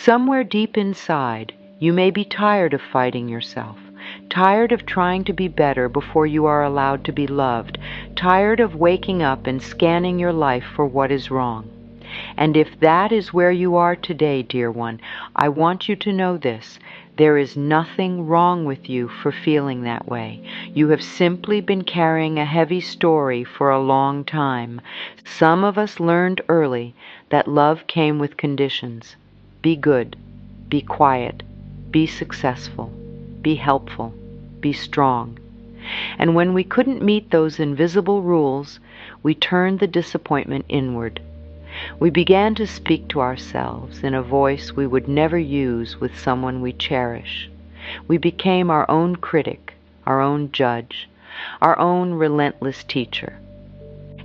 Somewhere deep inside, you may be tired of fighting yourself, tired of trying to be better before you are allowed to be loved, tired of waking up and scanning your life for what is wrong. And if that is where you are today, dear one, I want you to know this. There is nothing wrong with you for feeling that way. You have simply been carrying a heavy story for a long time. Some of us learned early that love came with conditions. Be good, be quiet, be successful, be helpful, be strong. And when we couldn't meet those invisible rules, we turned the disappointment inward. We began to speak to ourselves in a voice we would never use with someone we cherish. We became our own critic, our own judge, our own relentless teacher.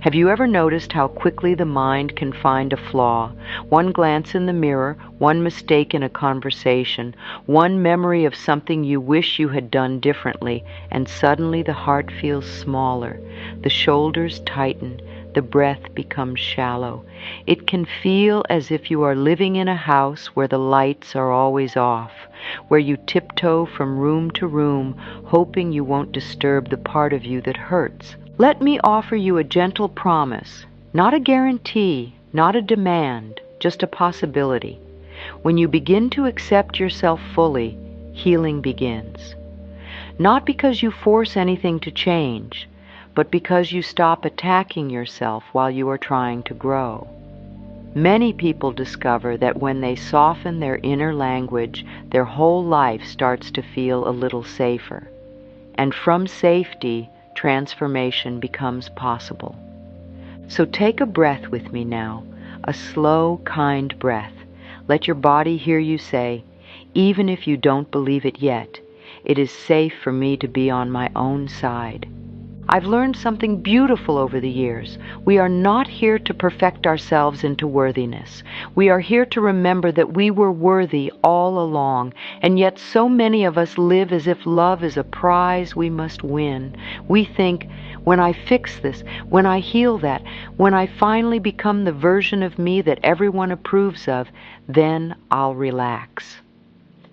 Have you ever noticed how quickly the mind can find a flaw? One glance in the mirror, one mistake in a conversation, one memory of something you wish you had done differently, and suddenly the heart feels smaller, the shoulders tighten, the breath becomes shallow. It can feel as if you are living in a house where the lights are always off, where you tiptoe from room to room, hoping you won't disturb the part of you that hurts. Let me offer you a gentle promise, not a guarantee, not a demand, just a possibility. When you begin to accept yourself fully, healing begins. Not because you force anything to change, but because you stop attacking yourself while you are trying to grow. Many people discover that when they soften their inner language, their whole life starts to feel a little safer. And from safety, transformation becomes possible. So take a breath with me now, a slow, kind breath. Let your body hear you say, even if you don't believe it yet, it is safe for me to be on my own side. I've learned something beautiful over the years. We are not here to perfect ourselves into worthiness. We are here to remember that we were worthy all along, and yet so many of us live as if love is a prize we must win. We think, when I fix this, when I heal that, when I finally become the version of me that everyone approves of, then I'll relax.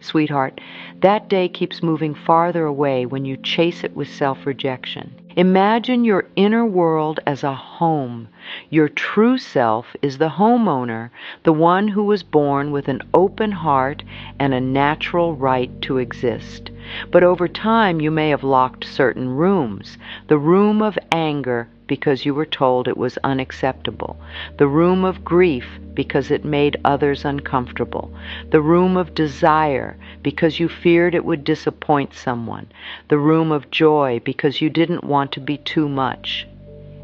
Sweetheart, that day keeps moving farther away when you chase it with self-rejection. Imagine your inner world as a home. Your true self is the homeowner, the one who was born with an open heart and a natural right to exist. But over time you may have locked certain rooms. The room of anger because you were told it was unacceptable. The room of grief because it made others uncomfortable. The room of desire because you feared it would disappoint someone. The room of joy because you didn't want to be too much.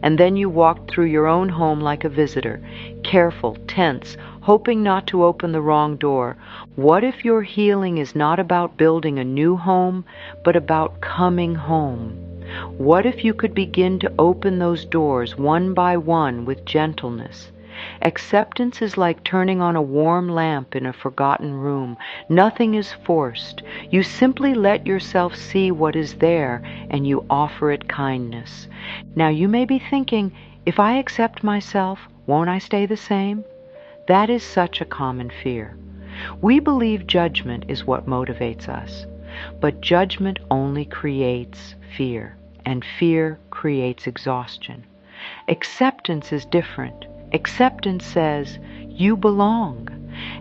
And then you walked through your own home like a visitor, careful, tense, hoping not to open the wrong door. What if your healing is not about building a new home, but about coming home? What if you could begin to open those doors one by one with gentleness? Acceptance is like turning on a warm lamp in a forgotten room. Nothing is forced. You simply let yourself see what is there, and you offer it kindness. Now you may be thinking, if I accept myself, won't I stay the same? That is such a common fear. We believe judgment is what motivates us, but judgment only creates fear, and fear creates exhaustion. Acceptance is different. Acceptance says, you belong.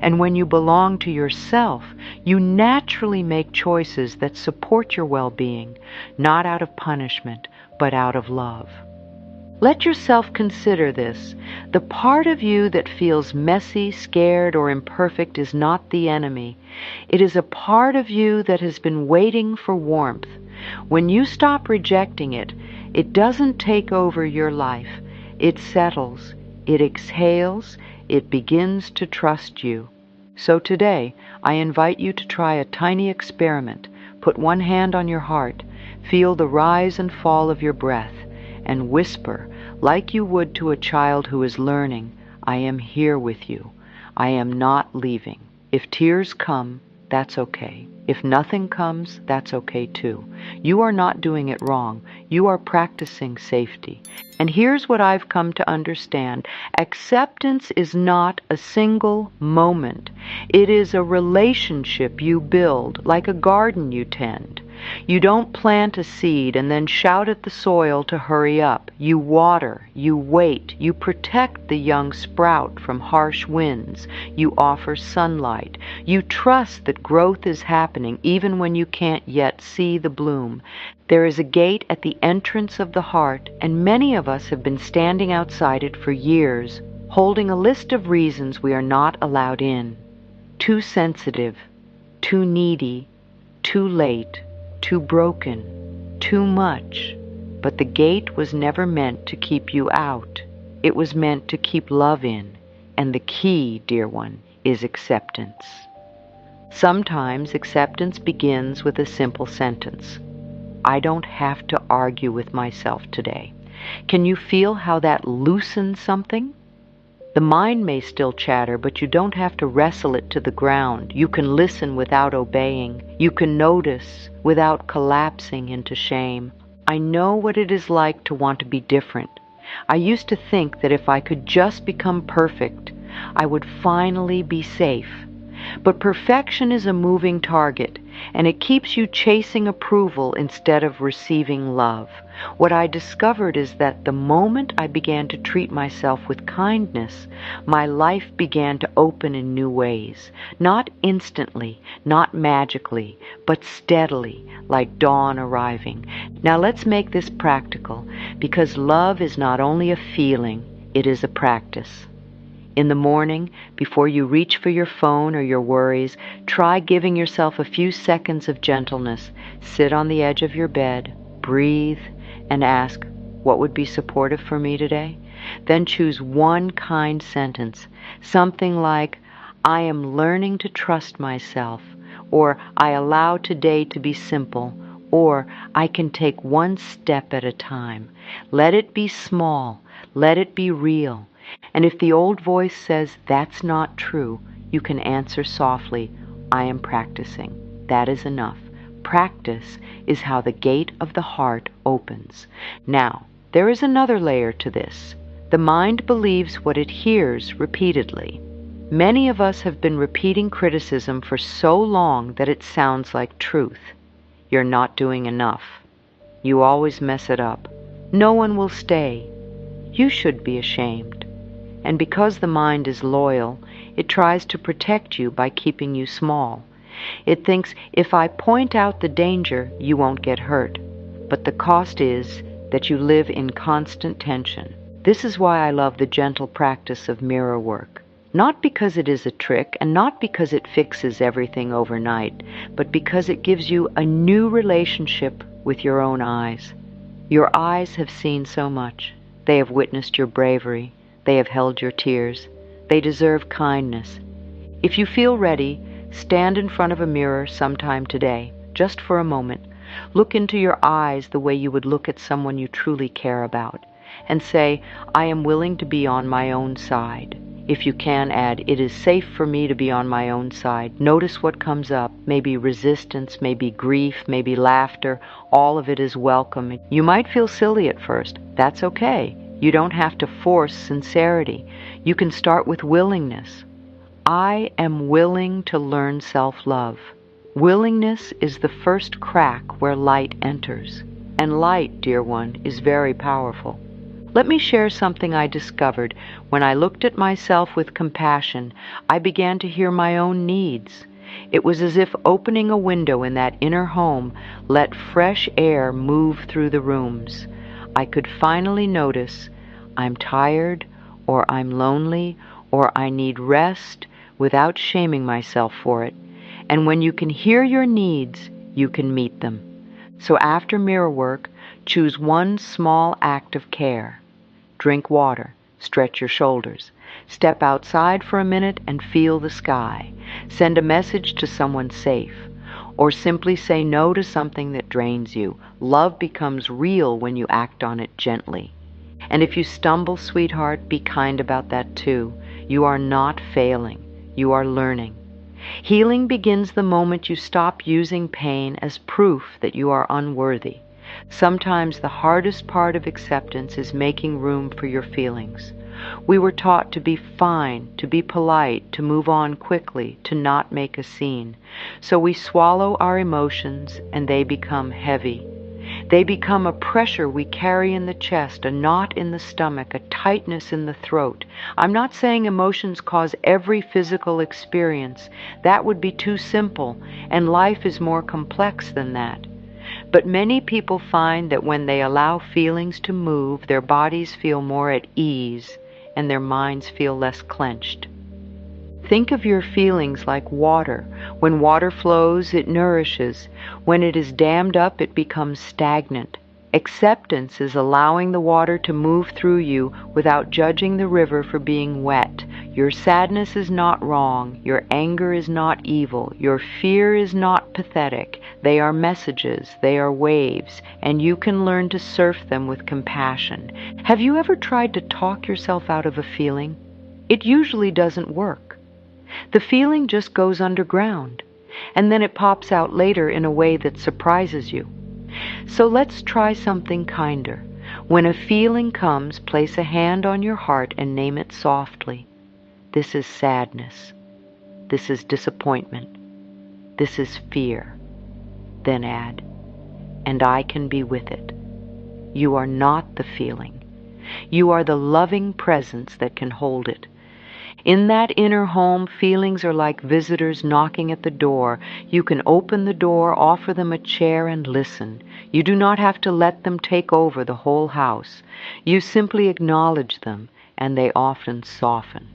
And when you belong to yourself, you naturally make choices that support your well-being, not out of punishment, but out of love. Let yourself consider this. The part of you that feels messy, scared, or imperfect is not the enemy. It is a part of you that has been waiting for warmth. When you stop rejecting it, it doesn't take over your life. It settles. It exhales, it begins to trust you. So today, I invite you to try a tiny experiment. Put one hand on your heart, feel the rise and fall of your breath, and whisper, like you would to a child who is learning, I am here with you. I am not leaving. If tears come, that's okay. If nothing comes, that's okay too. You are not doing it wrong. You are practicing safety. And here's what I've come to understand. Acceptance is not a single moment. It is a relationship you build, like a garden you tend. You don't plant a seed and then shout at the soil to hurry up. You water, you wait, you protect the young sprout from harsh winds. You offer sunlight. You trust that growth is happening even when you can't yet see the bloom. There is a gate at the entrance of the heart, and many of us have been standing outside it for years, holding a list of reasons we are not allowed in. Too sensitive, too needy, too late, too broken, too much. But the gate was never meant to keep you out. It was meant to keep love in. And the key, dear one, is acceptance. Sometimes acceptance begins with a simple sentence. I don't have to argue with myself today. Can you feel how that loosens something? The mind may still chatter, but you don't have to wrestle it to the ground. You can listen without obeying. You can notice without collapsing into shame. I know what it is like to want to be different. I used to think that if I could just become perfect, I would finally be safe. But perfection is a moving target, and it keeps you chasing approval instead of receiving love. What I discovered is that the moment I began to treat myself with kindness, my life began to open in new ways. Not instantly, not magically, but steadily, like dawn arriving. Now let's make this practical, because love is not only a feeling, it is a practice. In the morning, before you reach for your phone or your worries, try giving yourself a few seconds of gentleness. Sit on the edge of your bed, breathe, and ask, what would be supportive for me today? Then choose one kind sentence, something like, I am learning to trust myself, or I allow today to be simple, or I can take one step at a time. Let it be small, let it be real. And if the old voice says that's not true, you can answer softly, I am practicing. That is enough. Practice is how the gate of the heart opens. Now, there is another layer to this. The mind believes what it hears repeatedly. Many of us have been repeating criticism for so long that it sounds like truth. You're not doing enough. You always mess it up. No one will stay. You should be ashamed. And because the mind is loyal, it tries to protect you by keeping you small. It thinks, if I point out the danger, you won't get hurt. But the cost is that you live in constant tension. This is why I love the gentle practice of mirror work. Not because it is a trick, and not because it fixes everything overnight, but because it gives you a new relationship with your own eyes. Your eyes have seen so much. They have witnessed your bravery. They have held your tears. They deserve kindness. If you feel ready, stand in front of a mirror sometime today, just for a moment. Look into your eyes the way you would look at someone you truly care about, and say, I am willing to be on my own side. If you can, add, it is safe for me to be on my own side. Notice what comes up. Maybe resistance, maybe grief, maybe laughter. All of it is welcome. You might feel silly at first. That's okay. You don't have to force sincerity. You can start with willingness. I am willing to learn self-love. Willingness is the first crack where light enters. And light, dear one, is very powerful. Let me share something I discovered. When I looked at myself with compassion, I began to hear my own needs. It was as if opening a window in that inner home let fresh air move through the rooms. I could finally notice, I'm tired, or I'm lonely, or I need rest, without shaming myself for it. And when you can hear your needs, you can meet them. So after mirror work, choose one small act of care. Drink water, stretch your shoulders, step outside for a minute and feel the sky. Send a message to someone safe, or simply say no to something that drains you. Love becomes real when you act on it gently. And if you stumble, sweetheart, be kind about that too. You are not failing. You are learning. Healing begins the moment you stop using pain as proof that you are unworthy. Sometimes the hardest part of acceptance is making room for your feelings. We were taught to be fine, to be polite, to move on quickly, to not make a scene. So we swallow our emotions and they become heavy. They become a pressure we carry in the chest, a knot in the stomach, a tightness in the throat. I'm not saying emotions cause every physical experience. That would be too simple, and life is more complex than that. But many people find that when they allow feelings to move, their bodies feel more at ease and their minds feel less clenched. Think of your feelings like water. When water flows, it nourishes. When it is dammed up, it becomes stagnant. Acceptance is allowing the water to move through you without judging the river for being wet. Your sadness is not wrong. Your anger is not evil. Your fear is not pathetic. They are messages. They are waves, and you can learn to surf them with compassion. Have you ever tried to talk yourself out of a feeling? It usually doesn't work. The feeling just goes underground, and then it pops out later in a way that surprises you. So let's try something kinder. When a feeling comes, place a hand on your heart and name it softly. This is sadness. This is disappointment. This is fear. Then add, and I can be with it. You are not the feeling. You are the loving presence that can hold it. In that inner home, feelings are like visitors knocking at the door. You can open the door, offer them a chair, and listen. You do not have to let them take over the whole house. You simply acknowledge them, and they often soften.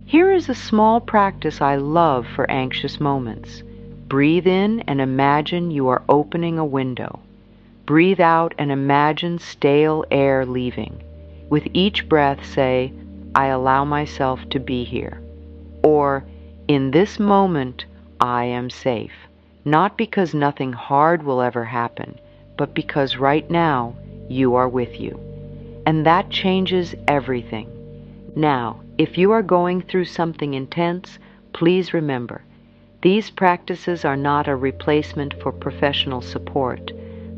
Here is a small practice I love for anxious moments. Breathe in and imagine you are opening a window. Breathe out and imagine stale air leaving. With each breath, say, I allow myself to be here. Or, in this moment, I am safe. Not because nothing hard will ever happen, but because right now, you are with you. And that changes everything. Now, if you are going through something intense, please remember, these practices are not a replacement for professional support.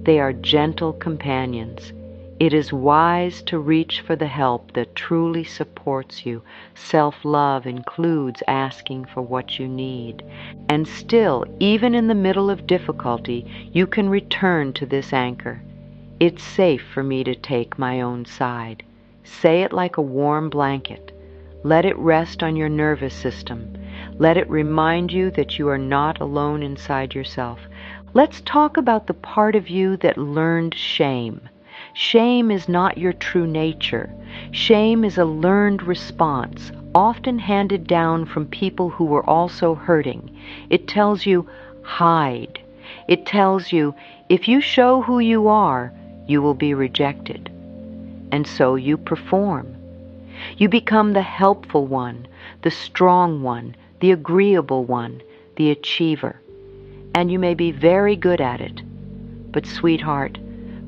They are gentle companions. It is wise to reach for the help that truly supports you. Self-love includes asking for what you need. And still, even in the middle of difficulty, you can return to this anchor. It's safe for me to take my own side. Say it like a warm blanket. Let it rest on your nervous system. Let it remind you that you are not alone inside yourself. Let's talk about the part of you that learned shame. Shame is not your true nature. Shame is a learned response, often handed down from people who were also hurting. It tells you, hide. It tells you, if you show who you are, you will be rejected. And so you perform. You become the helpful one, the strong one, the agreeable one, the achiever. And you may be very good at it. But sweetheart,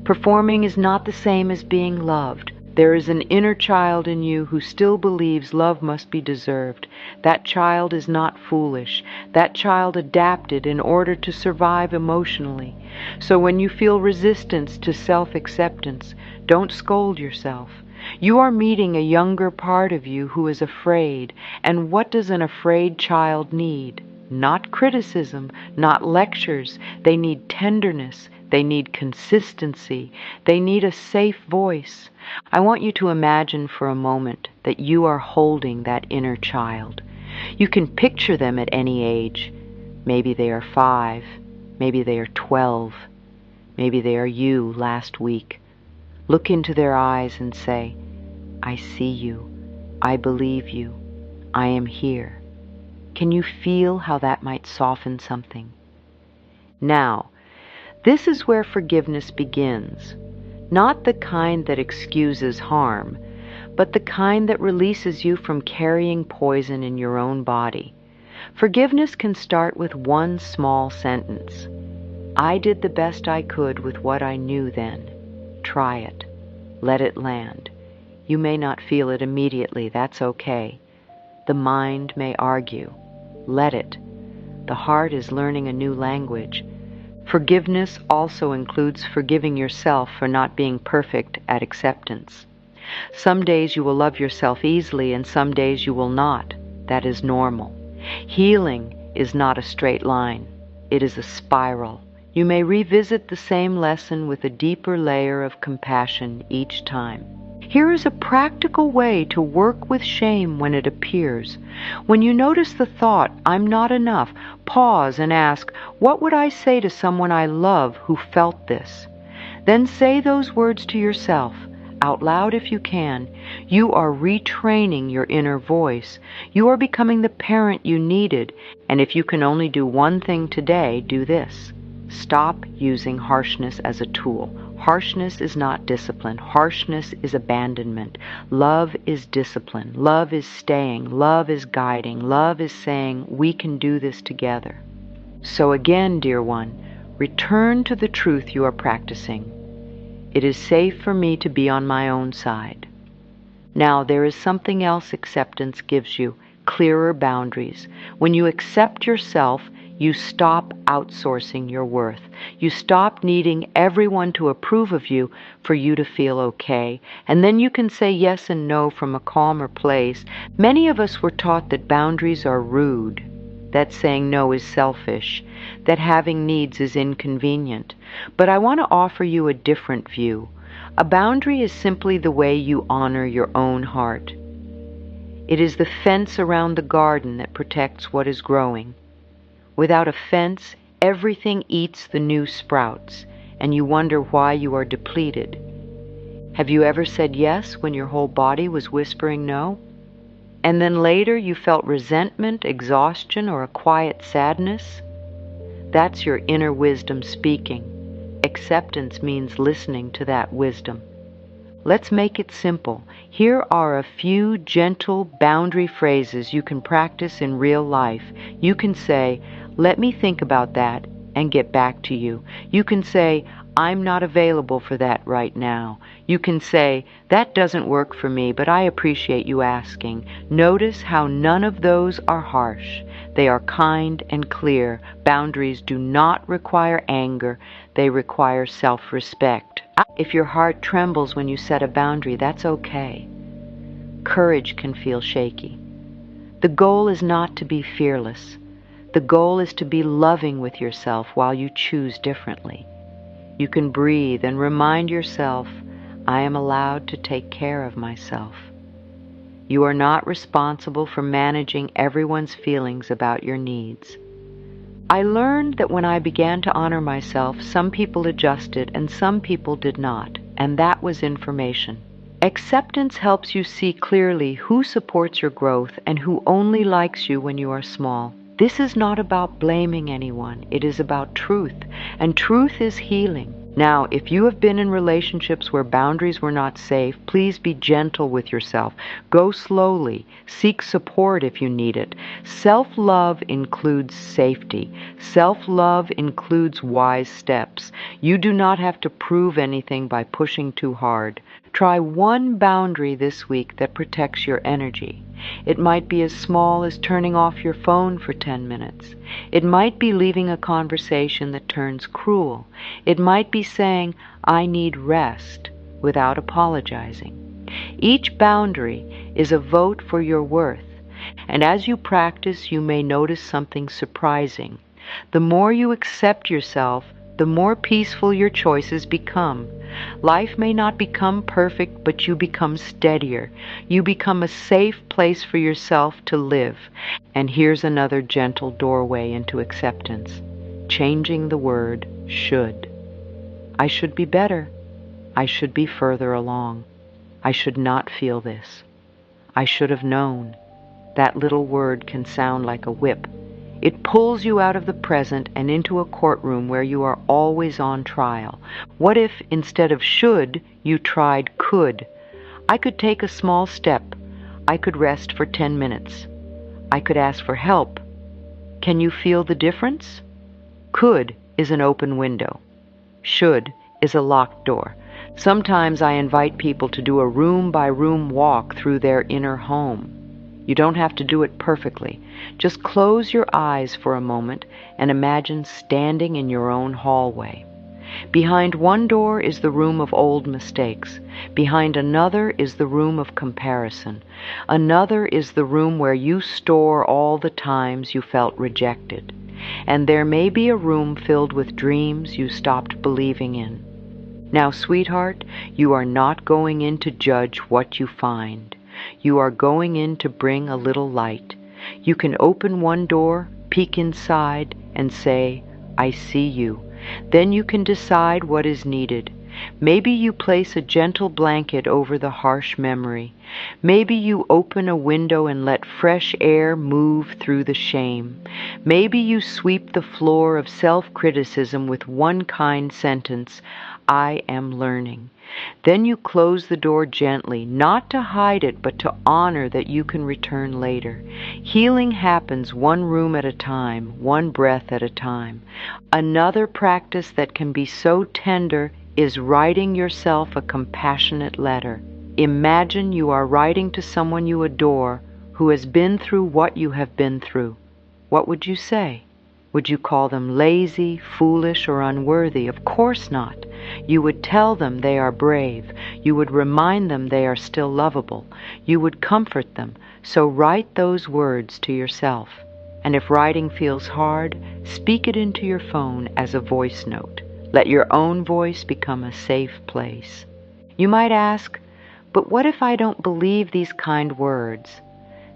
performing is not the same as being loved. There is an inner child in you who still believes love must be deserved. That child is not foolish. That child adapted in order to survive emotionally. So when you feel resistance to self-acceptance, don't scold yourself. You are meeting a younger part of you who is afraid. And what does an afraid child need? Not criticism, not lectures. They need tenderness. They need consistency. They need a safe voice. I want you to imagine for a moment that you are holding that inner child. You can picture them at any age. Maybe they are 5. Maybe they are 12. Maybe they are you last week. Look into their eyes and say, I see you. I believe you. I am here. Can you feel how that might soften something? Now, this is where forgiveness begins. Not the kind that excuses harm, but the kind that releases you from carrying poison in your own body. Forgiveness can start with one small sentence. I did the best I could with what I knew then. Try it. Let it land. You may not feel it immediately. That's okay. The mind may argue. Let it. The heart is learning a new language. Forgiveness also includes forgiving yourself for not being perfect at acceptance. Some days you will love yourself easily and some days you will not. That is normal. Healing is not a straight line. It is a spiral. You may revisit the same lesson with a deeper layer of compassion each time. Here is a practical way to work with shame when it appears. When you notice the thought, "I'm not enough," pause and ask, "What would I say to someone I love who felt this?" Then say those words to yourself, out loud if you can. You are retraining your inner voice. You are becoming the parent you needed. And if you can only do one thing today, do this. Stop using harshness as a tool. Harshness is not discipline. Harshness is abandonment. Love is discipline. Love is staying. Love is guiding. Love is saying, we can do this together. So again, dear one, return to the truth you are practicing. It is safe for me to be on my own side. Now, there is something else acceptance gives you, clearer boundaries. When you accept yourself, you stop outsourcing your worth. You stop needing everyone to approve of you for you to feel okay. And then you can say yes and no from a calmer place. Many of us were taught that boundaries are rude, that saying no is selfish, that having needs is inconvenient. But I want to offer you a different view. A boundary is simply the way you honor your own heart. It is the fence around the garden that protects what is growing. Without a fence, everything eats the new sprouts, and you wonder why you are depleted. Have you ever said yes when your whole body was whispering no? And then later you felt resentment, exhaustion, or a quiet sadness? That's your inner wisdom speaking. Acceptance means listening to that wisdom. Let's make it simple. Here are a few gentle boundary phrases you can practice in real life. You can say, "Let me think about that and get back to you." You can say, "I'm not available for that right now." You can say, "That doesn't work for me, but I appreciate you asking." Notice how none of those are harsh. They are kind and clear. Boundaries do not require anger. They require self-respect. If your heart trembles when you set a boundary, that's okay. Courage can feel shaky. The goal is not to be fearless. The goal is to be loving with yourself while you choose differently. You can breathe and remind yourself, I am allowed to take care of myself. You are not responsible for managing everyone's feelings about your needs. I learned that when I began to honor myself, some people adjusted and some people did not, and that was information. Acceptance helps you see clearly who supports your growth and who only likes you when you are small. This is not about blaming anyone. It is about truth, and truth is healing. Now, if you have been in relationships where boundaries were not safe, please be gentle with yourself. Go slowly. Seek support if you need it. Self-love includes safety. Self-love includes wise steps. You do not have to prove anything by pushing too hard. Try one boundary this week that protects your energy. It might be as small as turning off your phone for 10 minutes. It might be leaving a conversation that turns cruel. It might be saying, I need rest, without apologizing. Each boundary is a vote for your worth, and as you practice, you may notice something surprising. The more you accept yourself, the more peaceful your choices become. Life may not become perfect, but you become steadier. You become a safe place for yourself to live. And here's another gentle doorway into acceptance. Changing the word should. I should be better. I should be further along. I should not feel this. I should have known. That little word can sound like a whip. It pulls you out of the present and into a courtroom where you are always on trial. What if, instead of should, you tried could? I could take a small step. I could rest for 10 minutes. I could ask for help. Can you feel the difference? Could is an open window. Should is a locked door. Sometimes I invite people to do a room-by-room walk through their inner home. You don't have to do it perfectly. Just close your eyes for a moment and imagine standing in your own hallway. Behind one door is the room of old mistakes. Behind another is the room of comparison. Another is the room where you store all the times you felt rejected. And there may be a room filled with dreams you stopped believing in. Now, sweetheart, you are not going in to judge what you find. You are going in to bring a little light. You can open one door, peek inside, and say, I see you. Then you can decide what is needed. Maybe you place a gentle blanket over the harsh memory. Maybe you open a window and let fresh air move through the shame. Maybe you sweep the floor of self-criticism with one kind sentence, I am learning. Then you close the door gently, not to hide it, but to honor that you can return later. Healing happens one room at a time, one breath at a time. Another practice that can be so tender is writing yourself a compassionate letter. Imagine you are writing to someone you adore who has been through what you have been through. What would you say? Would you call them lazy, foolish, or unworthy? Of course not. You would tell them they are brave. You would remind them they are still lovable. You would comfort them. So write those words to yourself. And if writing feels hard, speak it into your phone as a voice note. Let your own voice become a safe place. You might ask, but what if I don't believe these kind words?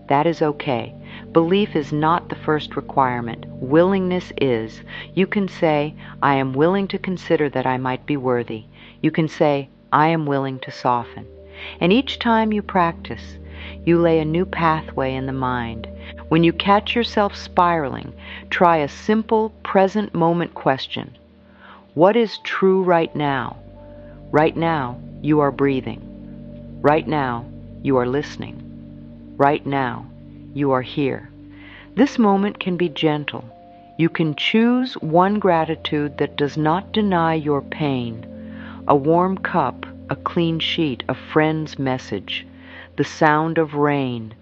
That is okay. Belief is not the first requirement. Willingness is. You can say, I am willing to consider that I might be worthy. You can say, I am willing to soften. And each time you practice, you lay a new pathway in the mind. When you catch yourself spiraling, try a simple present moment question. What is true right now? Right now, you are breathing. Right now, you are listening. Right now, you are here. This moment can be gentle. You can choose one gratitude that does not deny your pain. A warm cup, a clean sheet, a friend's message, the sound of rain.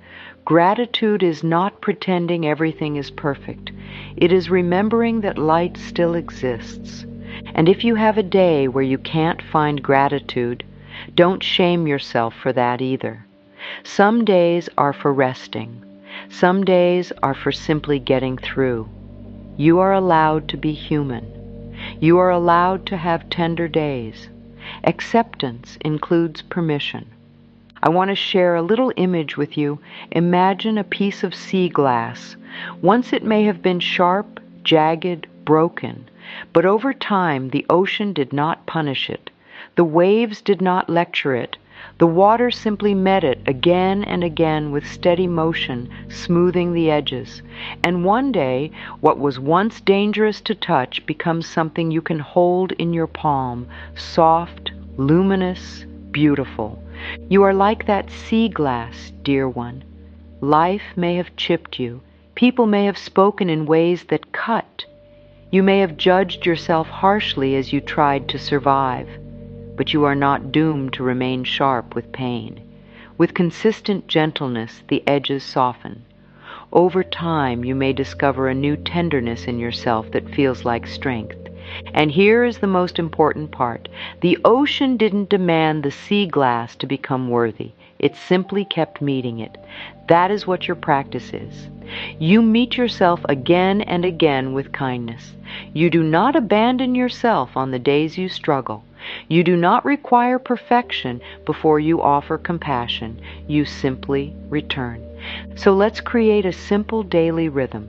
Gratitude is not pretending everything is perfect. It is remembering that light still exists. And if you have a day where you can't find gratitude, don't shame yourself for that either. Some days are for resting. Some days are for simply getting through. You are allowed to be human. You are allowed to have tender days. Acceptance includes permission. I want to share a little image with you. Imagine a piece of sea glass. Once it may have been sharp, jagged, broken, but over time the ocean did not punish it. The waves did not lecture it. The water simply met it again and again with steady motion, smoothing the edges. And one day, what was once dangerous to touch becomes something you can hold in your palm, soft, luminous, beautiful. You are like that sea glass, dear one. Life may have chipped you. People may have spoken in ways that cut. You may have judged yourself harshly as you tried to survive. But you are not doomed to remain sharp with pain. With consistent gentleness, the edges soften. Over time, you may discover a new tenderness in yourself that feels like strength. And here is the most important part. The ocean didn't demand the sea glass to become worthy. It simply kept meeting it. That is what your practice is. You meet yourself again and again with kindness. You do not abandon yourself on the days you struggle. You do not require perfection before you offer compassion. You simply return. So let's create a simple daily rhythm.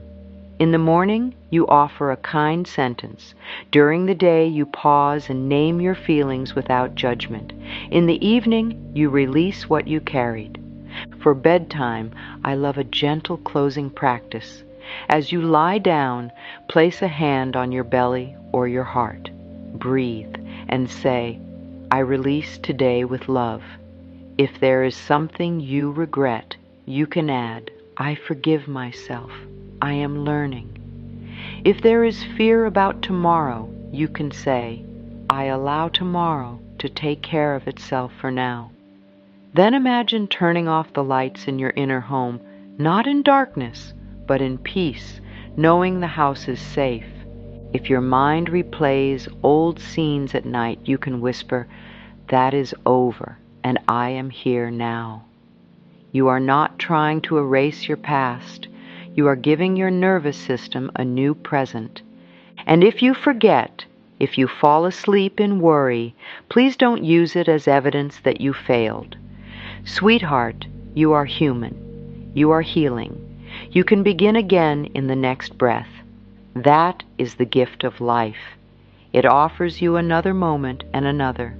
In the morning, you offer a kind sentence. During the day, you pause and name your feelings without judgment. In the evening, you release what you carried. For bedtime, I love a gentle closing practice. As you lie down, place a hand on your belly or your heart. Breathe and say, I release today with love. If there is something you regret, you can add, I forgive myself. I am learning. If there is fear about tomorrow, you can say, I allow tomorrow to take care of itself for now. Then imagine turning off the lights in your inner home, not in darkness, but in peace, knowing the house is safe. If your mind replays old scenes at night, you can whisper, "That is over, and I am here now." You are not trying to erase your past. You are giving your nervous system a new present. And if you forget, if you fall asleep in worry, please don't use it as evidence that you failed. Sweetheart, you are human. You are healing. You can begin again in the next breath. That is the gift of life. It offers you another moment and another.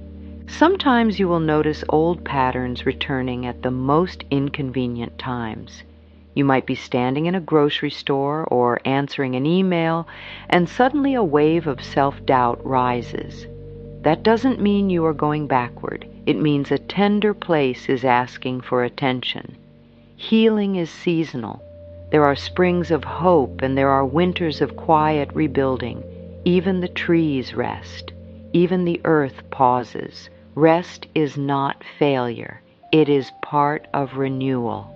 Sometimes you will notice old patterns returning at the most inconvenient times. You might be standing in a grocery store or answering an email, and suddenly a wave of self-doubt rises. That doesn't mean you are going backward. It means a tender place is asking for attention. Healing is seasonal. There are springs of hope and there are winters of quiet rebuilding. Even the trees rest. Even the earth pauses. Rest is not failure. It is part of renewal.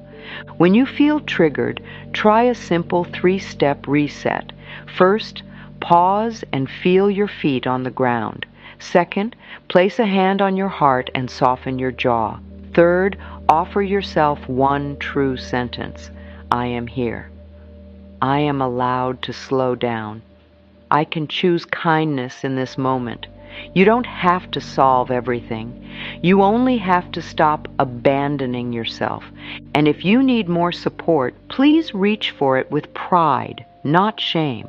When you feel triggered, try a simple 3-step reset. First, pause and feel your feet on the ground. Second, place a hand on your heart and soften your jaw. Third, offer yourself one true sentence. I am here. I am allowed to slow down. I can choose kindness in this moment. You don't have to solve everything. You only have to stop abandoning yourself. And if you need more support, please reach for it with pride, not shame.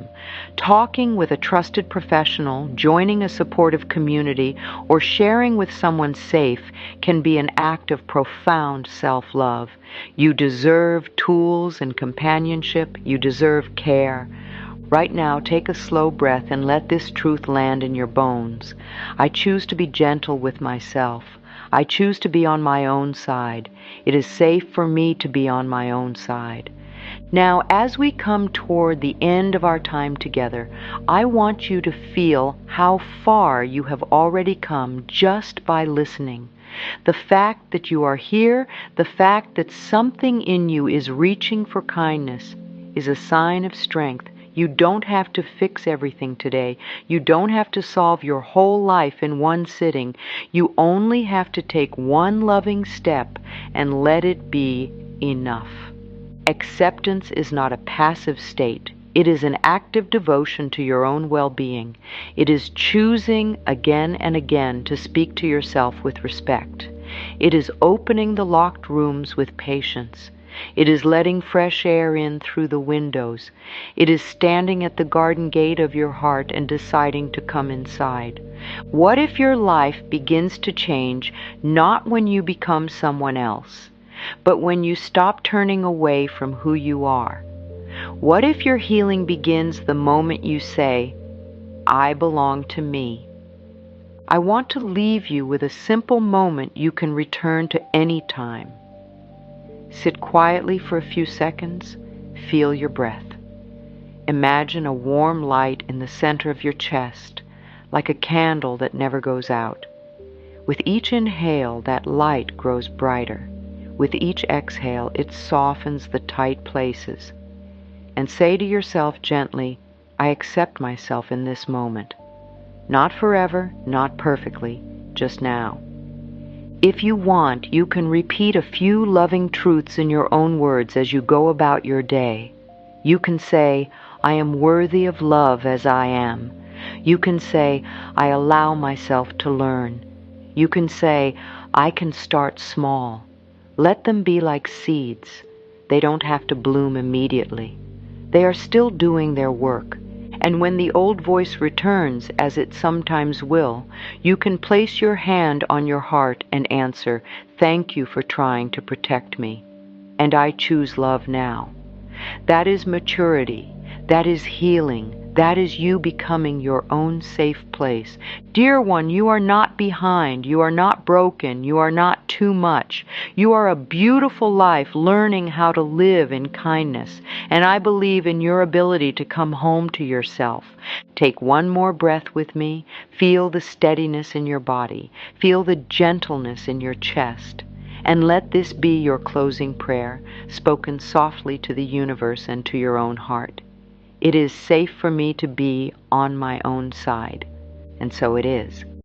Talking with a trusted professional, joining a supportive community, or sharing with someone safe can be an act of profound self-love. You deserve tools and companionship. You deserve care. Right now, take a slow breath and let this truth land in your bones. I choose to be gentle with myself. I choose to be on my own side. It is safe for me to be on my own side. Now, as we come toward the end of our time together, I want you to feel how far you have already come just by listening. The fact that you are here, the fact that something in you is reaching for kindness, is a sign of strength. You don't have to fix everything today. You don't have to solve your whole life in one sitting. You only have to take one loving step and let it be enough. Acceptance is not a passive state. It is an active devotion to your own well-being. It is choosing again and again to speak to yourself with respect. It is opening the locked rooms with patience. It is letting fresh air in through the windows. It is standing at the garden gate of your heart and deciding to come inside. What if your life begins to change not when you become someone else, but when you stop turning away from who you are? What if your healing begins the moment you say, I belong to me? I want to leave you with a simple moment you can return to any time. Sit quietly for a few seconds. Feel your breath. Imagine a warm light in the center of your chest, like a candle that never goes out. With each inhale, that light grows brighter. With each exhale, it softens the tight places. And say to yourself gently, I accept myself in this moment. Not forever, not perfectly, just now. If you want, you can repeat a few loving truths in your own words as you go about your day. You can say, I am worthy of love as I am. You can say, I allow myself to learn. You can say, I can start small. Let them be like seeds. They don't have to bloom immediately. They are still doing their work. And when the old voice returns, as it sometimes will, you can place your hand on your heart and answer, thank you for trying to protect me. And I choose love now. That is maturity. That is healing. That is you becoming your own safe place. Dear one, you are not behind. You are not broken. You are not too much. You are a beautiful life learning how to live in kindness. And I believe in your ability to come home to yourself. Take one more breath with me. Feel the steadiness in your body. Feel the gentleness in your chest. And let this be your closing prayer, spoken softly to the universe and to your own heart. It is safe for me to be on my own side. And so it is.